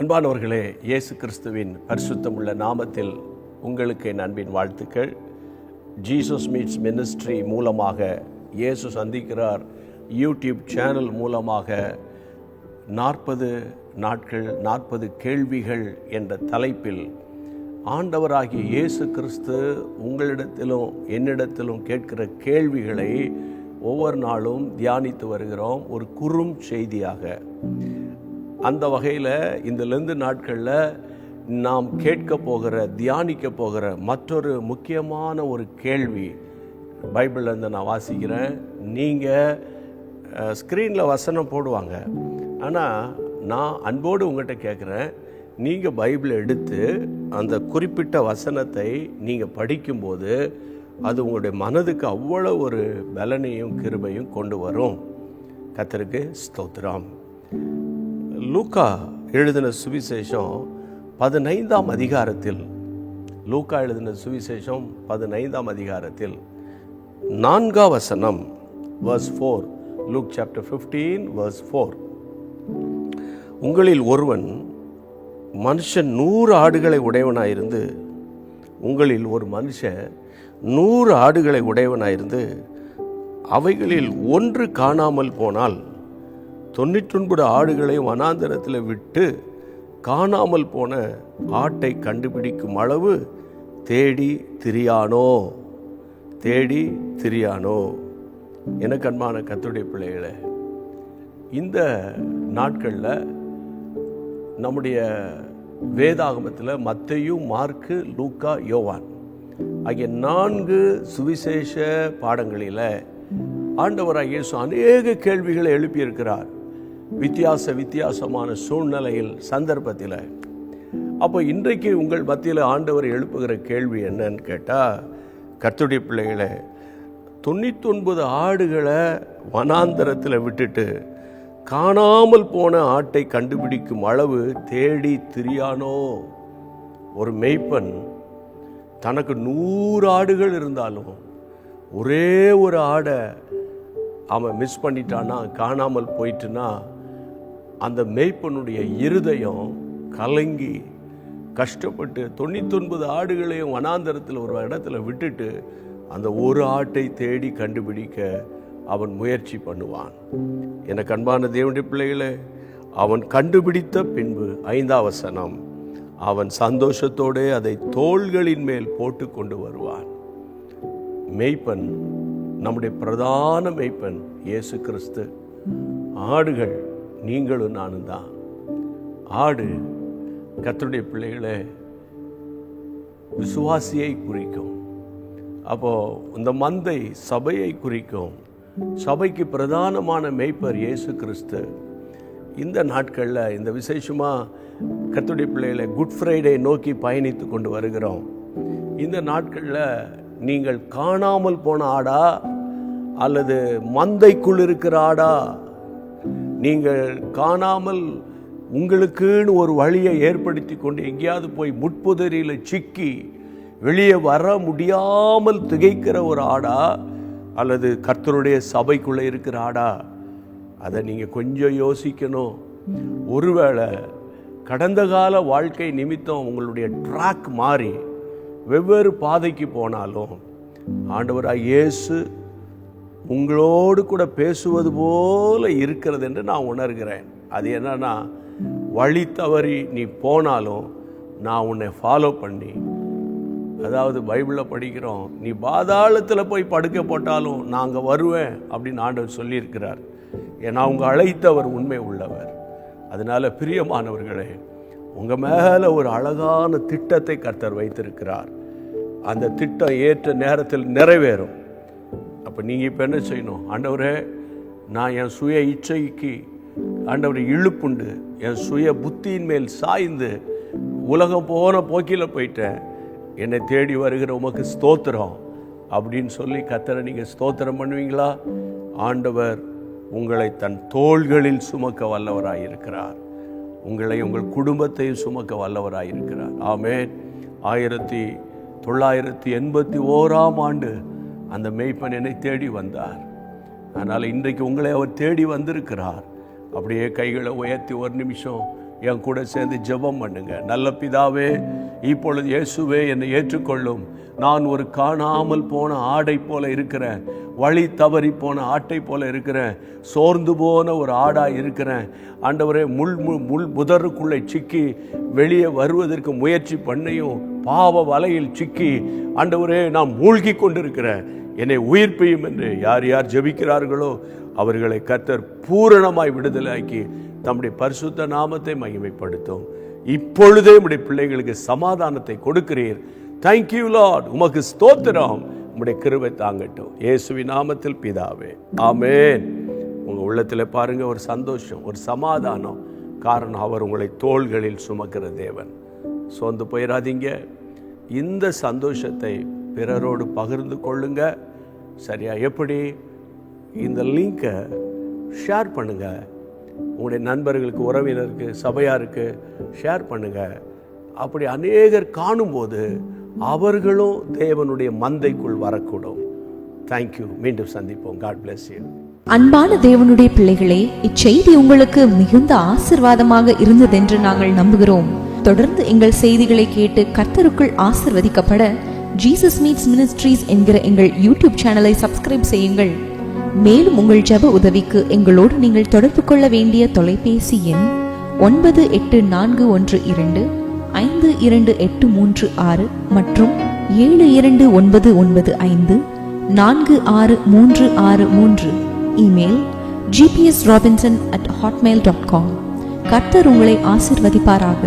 அன்பானவர்களே, இயேசு கிறிஸ்துவின் பரிசுத்தமுள்ள நாமத்தில் உங்களுக்கு என் அன்பின் வாழ்த்துக்கள். ஜீசஸ் மீட்ஸ் மினிஸ்ட்ரி மூலமாக இயேசு சந்திக்கிறார் யூடியூப் சேனல் மூலமாக 40 நாட்கள் 40 கேள்விகள் என்ற தலைப்பில் ஆண்டவராகிய இயேசு கிறிஸ்து உங்களிடத்திலும் என்னிடத்திலும் கேட்கிற கேள்விகளை ஒவ்வொரு நாளும் தியானித்து வருகிறோம், ஒரு குறும் செய்தியாக. அந்த வகையில் இந்த லெந்து நாட்களில் நாம் கேட்க போகிற தியானிக்க போகிற மற்றொரு முக்கியமான ஒரு கேள்வி பைபிள்லேருந்து நான் வாசிக்கிறேன். நீங்கள் ஸ்க்ரீனில் வசனம் போடுவாங்க, ஆனால் நான் அன்போடு உங்கள்கிட்ட கேட்குறேன், நீங்கள் பைபிளை எடுத்து அந்த குறிப்பிட்ட வசனத்தை நீங்கள் படிக்கும்போது அது உங்களுடைய மனதுக்கு அவ்வளோ ஒரு பலனையும் கிருபையும் கொண்டு வரும். கர்த்தருக்கு ஸ்தோத்திரம். லூக்கா எழுதின சுவிசேஷம் 15ஆம் அதிகாரத்தில், லூக்கா எழுதின சுவிசேஷம் 15ஆம் அதிகாரத்தில் 4ஆம் வசனம் verse 4, Luke chapter 15 verse 4. உங்களில் ஒருவன் மனுஷன் 100 ஆடுகளை உடையவனாயிருந்து, உங்களில் ஒரு மனுஷன் 100 ஆடுகளை உடையவனாயிருந்து அவைகளில் ஒன்று காணாமல் போனால் 99 ஆடுகளை வனாந்தரத்தில் விட்டு காணாமல் போன ஆட்டை கண்டுபிடிக்கும் அளவு தேடி திரியானோ. எனக்கு அன்பான கர்த்தருடைய பிள்ளைகளே, இந்த நாட்களில் நம்முடைய வேதாகமத்தில் மத்தேயு, மார்க்கு, லூக்கா, யோவான் ஆகிய 4 சுவிசேஷ பாடங்களில் ஆண்டவராகிய இயேசு அநேக கேள்விகளை எழுப்பியிருக்கிறார், வித்தியாசமான சூழ்நிலையில், சந்தர்ப்பத்தில். அப்போ இன்றைக்கு உங்கள் மத்தியில் ஆண்டவர் எழுப்புகிற கேள்வி என்னன்னு கேட்டால், கர்த்தருடைய பிள்ளைகளை 99 ஆடுகளை வனாந்தரத்தில் விட்டுட்டு காணாமல் போன ஆட்டை கண்டுபிடிக்கும் அளவு தேடி திரியானோ. ஒரு மேய்ப்பன் தனக்கு 100 ஆடுகள் இருந்தாலும் ஒரே ஒரு ஆடை அவன் மிஸ் பண்ணிட்டானா, காணாமல் போயிட்டுனா, அந்த மேய்ப்பனுடைய இருதயம் கலங்கி கஷ்டப்பட்டு 99 ஆடுகளையும் வனாந்தரத்தில் ஒரு இடத்துல விட்டுட்டு அந்த ஒரு ஆட்டை தேடி கண்டுபிடிக்க அவன் முயற்சி பண்ணுவான். எனக்கு அன்பான தேவனுடைய பிள்ளைகளே, அவன் கண்டுபிடித்த பின்பு 5ஆம் வசனம், அவன் சந்தோஷத்தோடு அதை தோள்களின் மேல் போட்டு கொண்டு வருவான். மேய்ப்பன், நம்முடைய பிரதான மேய்ப்பன் இயேசு கிறிஸ்து. ஆடுகள் நீங்களும் நானும் தான். ஆடு கர்த்தருடைய பிள்ளைகளே விசுவாசியை குறிக்கும். அப்போ இந்த மந்தை சபையை குறிக்கும். சபைக்கு பிரதானமான மேய்ப்பர் இயேசு கிறிஸ்து. இந்த நாட்களில் இந்த விசேஷமாக கர்த்தருடைய பிள்ளைகளை குட் ஃப்ரைடே நோக்கி பயணித்து கொண்டு வருகிறோம். இந்த நாட்களில் நீங்கள் காணாமல் போன ஆடா அல்லது மந்தைக்குள் இருக்கிற ஆடா? நீங்கள் காணாமல் உங்களுக்குன்னு ஒரு வழியை ஏற்படுத்தி கொண்டு எங்கேயாவது போய் முட்புதரியில் சிக்கி வெளியே வர முடியாமல் திகைக்கிற ஒரு ஆடா, அல்லது கர்த்தருடைய சபைக்குள்ளே இருக்கிற ஆடா? அதை நீங்கள் கொஞ்சம் யோசிக்கணும். ஒருவேளை கடந்த கால வாழ்க்கை நிமித்தம் உங்களுடைய ட்ராக் மாறி வெவ்வேறு பாதைக்கு போனாலும் ஆண்டவராய் இயேசு உங்களோடு கூட பேசுவது போல இருக்கிறது என்று நான் உணர்கிறேன். அது என்னன்னா, வழி தவறி நீ போனாலும் நான் உன்னை ஃபாலோ பண்ணி, அதாவது பைபிளில் படிக்கிறோம், நீ பாதாளத்தில் போய் படுக்க போட்டாலும் நாங்கள் வருவேன் அப்படின்னு ஆண்டவர் சொல்லியிருக்கிறார். ஏன்னா அவங்க அழைத்தவர் உண்மை உள்ளவர். அதனால பிரியமானவர்களே, உங்கள் மேலே ஒரு அழகான திட்டத்தை கர்த்தர் வைத்திருக்கிறார். அந்த திட்டம் ஏற்ற நேரத்தில் நிறைவேறும். அப்போ நீங்கள் இப்போ என்ன செய்யணும்? ஆண்டவரே, நான் என் சுய இச்சைக்கு ஆண்டவரை இழுப்புண்டு என் சுய புத்தியின் மேல் சாய்ந்து உலகம் போன போக்கில் போயிட்டேன், என்னை தேடி வருகிற உமக்கு ஸ்தோத்திரம் அப்படின்னு சொல்லி கர்த்தரை நீங்கள் ஸ்தோத்திரம் பண்ணுவீங்களா? ஆண்டவர் உங்களை தன் தோள்களில் சுமக்க வல்லவராயிருக்கிறார். உங்களை உங்கள் குடும்பத்தையும் சுமக்க வல்லவராயிருக்கிறார். ஆமென். 1981ஆம் ஆண்டு அந்த மேய்ப்பன் என்னை தேடி வந்தார். அதனால் இன்றைக்கு உங்களை அவர் தேடி வந்திருக்கிறார். அப்படியே கைகளை உயர்த்தி ஒரு நிமிஷம் என் கூட சேர்ந்து ஜெபம் பண்ணுங்க. நல்ல பிதாவே, இப்பொழுது இயேசுவே என்னை ஏற்றுக்கொள்ளும். நான் ஒரு காணாமல் போன ஆடை போல இருக்கிறேன், வழி தவறி போன ஆட்டை போல இருக்கிறேன், சோர்ந்து போன ஒரு ஆடாய் இருக்கிறேன். ஆண்டவரே, முள் புதருக்குள்ளே சிக்கி வெளியே வருவதற்கு முயற்சி பண்ணியும் பாவ வலையில் சிக்கி ஆண்டவரே நான் மூழ்கி கொண்டிருக்கிறேன், என்னை உயிர்ப்பையும் என்று யார் யார் ஜெபிக்கிறார்களோ அவர்களை கர்த்தர் பூரணமாய் விடுதலையாக்கி தம்முடைய பரிசுத்த நாமத்தை மகிமைப்படுத்தும். இப்பொழுதே உம்முடைய பிள்ளைகளுக்கு சமாதானத்தை கொடுக்கிறீர். Thank you Lord. உமக்கு ஸ்தோத்திரம். உம்முடைய கிருபை தாங்கட்டும். இயேசுவின் நாமத்தில் பிதாவே, ஆமென். உங்க உள்ளத்தில் பாருங்க ஒரு சந்தோஷம், ஒரு சமாதானம். காரணம், அவர் உங்களை தோள்களில் சுமக்கிற தேவன். சோர்ந்து போயிடாதீங்க. இந்த சந்தோஷத்தை பிறரோடு பகிர்ந்து கொள்ளுங்க. சரியா? எப்படி? இந்த லிங்கை ஷேர் பண்ணுங்க. உங்களுடைய நண்பர்களுக்கு, உறவினருக்கு, சபையாருக்கு ஷேர் பண்ணுங்க. அப்படி அநேகர் காணும்போது அவர்களும் தேவனுடைய மந்தைக்குள் வரக்கூடும். தேங்க்யூ. மீண்டும் சந்திப்போம். God bless you. அன்பான தேவனுடைய பிள்ளைகளே, இச்செய்தி உங்களுக்கு மிகுந்த ஆசீர்வாதமாக இருந்ததென்று நாங்கள் நம்புகிறோம். தொடர்ந்து எங்கள் செய்திகளை கேட்டு கர்த்தருக்குள் ஆசீர்வதிக்கப்பட ஜீசஸ் மீட்ஸ் மினிஸ்ட்ரீஸ் என்கிற எங்கள் யூடியூப் சேனலை சப்ஸ்கிரைப் செய்யுங்கள். மேலும் உங்கள் ஜெப உதவிக்கு எங்களோடு நீங்கள் தொடர்பு கொள்ள வேண்டிய தொலைபேசி எண் 9842252836 மற்றும் 7299546363. Email gpsrobinson@hotmail.com. கர்த்தர் உங்களை ஆசீர்வதிப்பாராக.